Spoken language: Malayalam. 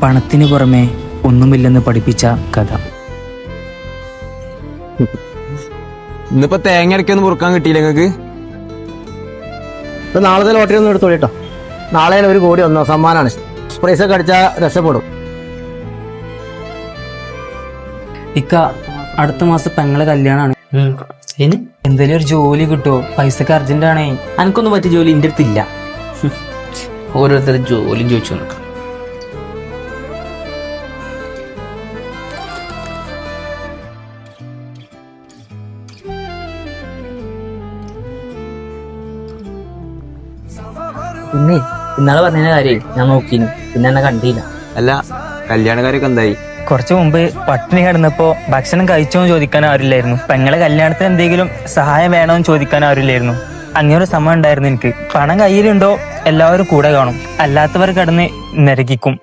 പണത്തിന് പുറമെ ഒന്നുമില്ലെന്ന് പഠിപ്പിച്ച കഥ. ഇന്നിപ്പോ തേങ്ങ അരക്കൊന്നും മുറുക്കാൻ കിട്ടിയില്ല നിങ്ങക്ക്? ഇപ്പൊ നാളത്തെ ലോട്ടറി ഒന്നും എടുത്തോളൂ കേട്ടോ. നാളെ 1 കോടി ഒന്നോ സമ്മാനാണ്. പ്രൈസ് ഒക്കെ അടിച്ചാൽ രക്ഷപ്പെടും. ഇക്ക, അടുത്ത മാസം പെങ്ങളെ കല്യാണാണ്. എന്തേലും ഒരു ജോലി കിട്ടുമോ? പൈസക്ക് അർജന്റ് ആണേ. എനിക്കൊന്നും പറ്റിയ ജോലി എൻ്റെ അടുത്തില്ല. ഓരോരുത്തരും ജോലിയും ചോദിച്ചു നോക്കാം. പിന്നെ ഇന്നാളെ പറഞ്ഞ കാര്യം ഞാൻ നോക്കിയിരുന്നു, പിന്നെ എന്നെ കണ്ടില്ല. അല്ല, കല്യാണക്കാരൊക്കെ എന്തായി? കുറച്ചു മുമ്പ് പട്ടിണി കിടന്നപ്പോ ഭക്ഷണം കഴിച്ചോന്ന് ചോദിക്കാൻ ആരില്ലായിരുന്നു. പെങ്ങളെ കല്യാണത്തിന് എന്തെങ്കിലും സഹായം വേണോന്ന് ചോദിക്കാൻ ആരില്ലായിരുന്നു. അങ്ങനെ ഒരു സമയം ഉണ്ടായിരുന്നു എനിക്ക്. പണം കയ്യിലുണ്ടോ എല്ലാവരും കൂടെ കാണും, അല്ലാത്തവർ കിടന്ന് നരകിക്കും.